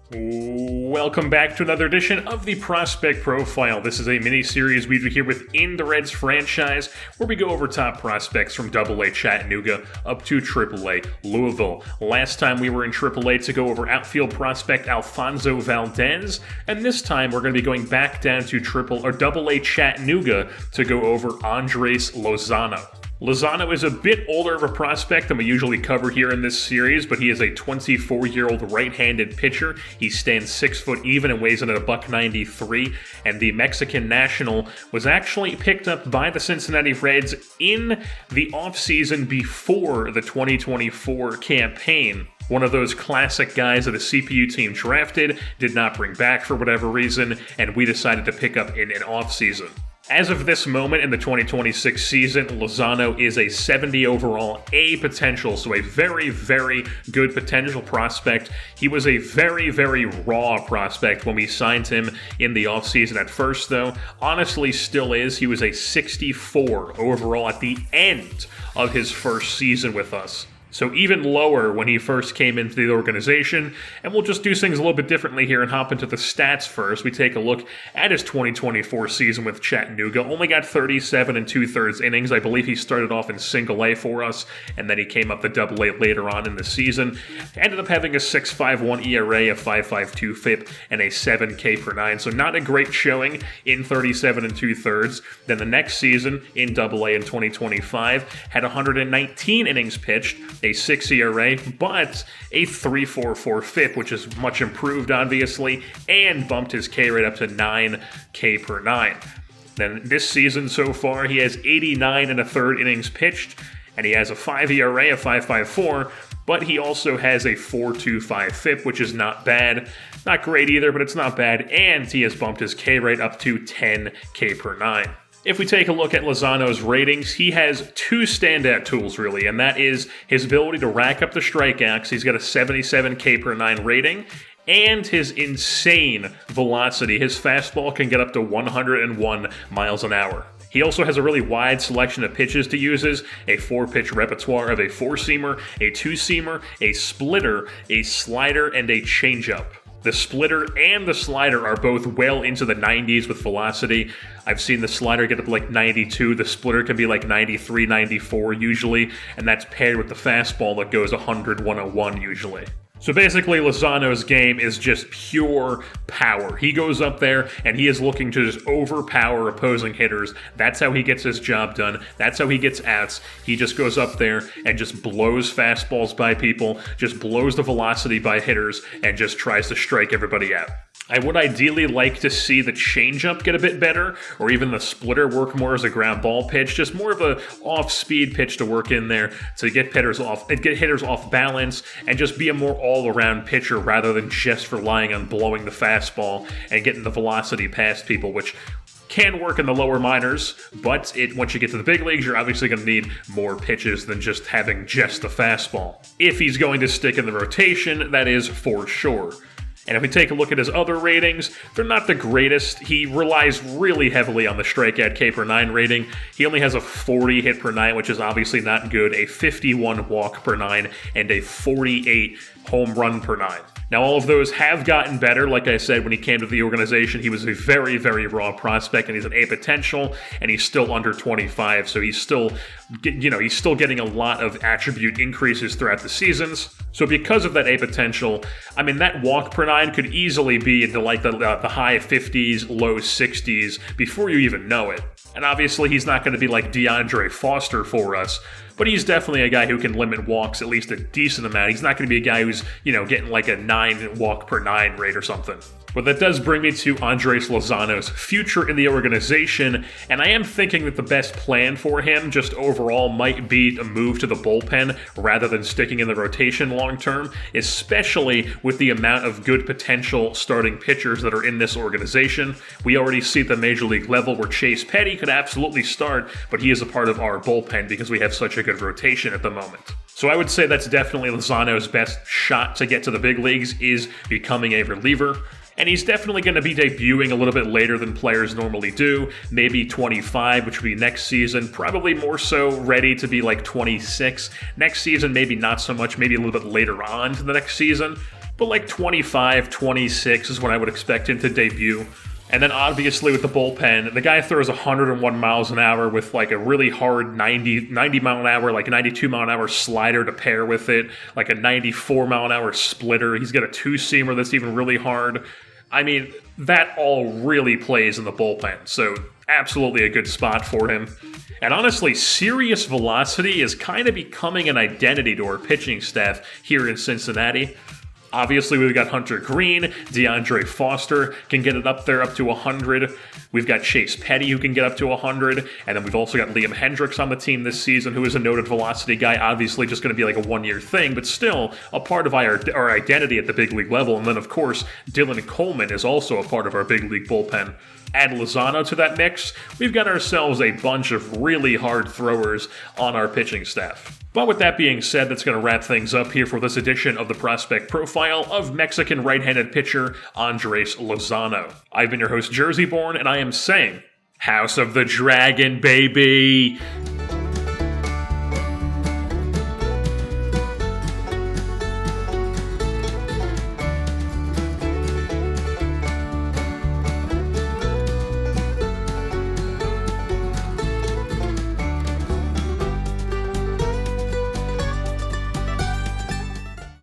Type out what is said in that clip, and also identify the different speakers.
Speaker 1: Welcome back to another edition of the Prospect Profile. This is a mini-series we do here within the Reds franchise, where we go over top prospects from AA Chattanooga up to AAA Louisville. Last time we were in AAA to go over outfield prospect Alfonso Valdez, and this time we're going to be going back down to AA Chattanooga to go over Andres Lozano. Lozano is a bit older of a prospect than we usually cover here in this series, but he is a 24-year-old right-handed pitcher. He stands 6 foot even and weighs in at $193, and the Mexican national was actually picked up by the Cincinnati Reds in the offseason before the 2024 campaign. One of those classic guys that the CPU team drafted, did not bring back for whatever reason, and we decided to pick up in an offseason. As of this moment in the 2026 season, Lozano is a 70 overall A potential, so a very, very good potential prospect. He was a very, very raw prospect when we signed him in the offseason at first, though. Honestly, still is. He was a 64 overall at the end of his first season with us. So even lower when he first came into the organization, and we'll just do things a little bit differently here and hop into the stats first. We take a look at his 2024 season with Chattanooga. Only got 37 2/3 innings. I believe he started off in single A for us, and then he came up to double A later on in the season. Ended up having a 6.51 ERA, a 5.52 FIP, and a 7 K per 9. So not a great showing in 37 2/3. Then the next season in double A in 2025 had 119 innings pitched, a 6 ERA, but a 3.44 FIP, which is much improved, obviously, and bumped his K rate up to 9 K per 9. Then this season so far, he has 89 1/3 innings pitched, and he has a 5 ERA, a 5.54, but he also has a 4.25 FIP, which is not bad. Not great either, but it's not bad, and he has bumped his K rate up to 10 K per 9. If we take a look at Lozano's ratings, he has two standout tools, really, and that is his ability to rack up the strikeouts. He's got a 77 K per 9 rating, and his insane velocity. His fastball can get up to 101 miles an hour. He also has a really wide selection of pitches to use, a 4-pitch repertoire of a 4-seamer, a 2-seamer, a splitter, a slider, and a changeup. The splitter and the slider are both well into the 90s with velocity. I've seen the slider get up to like 92. The splitter can be like 93, 94 usually, and that's paired with the fastball that goes 100, 101 usually. So basically, Lozano's game is just pure power. He goes up there, and he is looking to just overpower opposing hitters. That's how he gets his job done. That's how he gets outs. He just goes up there and just blows fastballs by people, just blows the velocity by hitters, and just tries to strike everybody out. I would ideally like to see the changeup get a bit better, or even the splitter work more as a ground ball pitch, just more of a off-speed pitch to work in there to get hitters off balance, and just be a more all-around pitcher rather than just relying on blowing the fastball and getting the velocity past people, which can work in the lower minors, but once you get to the big leagues, you're obviously going to need more pitches than just having just the fastball. If he's going to stick in the rotation, that is for sure. And if we take a look at his other ratings, they're not the greatest. He relies really heavily on the strikeout K per 9 rating. He only has a 40 hit per 9, which is obviously not good, a 51 walk per 9, and a 48 home run per 9. Now, all of those have gotten better. Like I said, when he came to the organization, he was a very, very raw prospect, and he's an A potential, and he's still under 25, so he's still getting a lot of attribute increases throughout the seasons. So because of that A potential, I mean, that walk per 9 could easily be into like the high 50s, low 60s before you even know it. And obviously, he's not going to be like DeAndre Foster for us, but he's definitely a guy who can limit walks at least a decent amount. He's not going to be a guy who's, getting like a 9 walk per 9 rate or something. But that does bring me to Andres Lozano's future in the organization, and I am thinking that the best plan for him just overall might be to move to the bullpen rather than sticking in the rotation long term, especially with the amount of good potential starting pitchers that are in this organization. We already see at the major league level where Chase Petty could absolutely start, but he is a part of our bullpen because we have such a good rotation at the moment. So I would say that's definitely Lozano's best shot to get to the big leagues, is becoming a reliever. And he's definitely going to be debuting a little bit later than players normally do, maybe 25, which would be next season, probably more so ready to be like 26. Next season, maybe not so much, maybe a little bit later on to the next season. but like 25, 26 is when I would expect him to debut. And then obviously with the bullpen, the guy throws 101 miles an hour with like a really hard 90 mile an hour, like a 92 mile an hour slider to pair with it, like a 94 mile an hour splitter. He's got a two-seamer that's even really hard. I mean, that all really plays in the bullpen, so absolutely a good spot for him. And honestly, serious velocity is kind of becoming an identity to our pitching staff here in Cincinnati. Obviously, we've got Hunter Green, DeAndre Foster can get it up there up to 100. We've got Chase Petty who can get up to 100. And then we've also got Liam Hendricks on the team this season, who is a noted velocity guy. Obviously, just going to be like a one-year thing, but still a part of our identity at the big league level. And then, of course, Dylan Coleman is also a part of our big league bullpen. Add Lozano to that mix, we've got ourselves a bunch of really hard throwers on our pitching staff. But with that being said, that's going to wrap things up here for this edition of the Prospect Profile of Mexican right-handed pitcher Andres Lozano. I've been your host, Jersey Born, and I am saying, House of the Dragon, baby!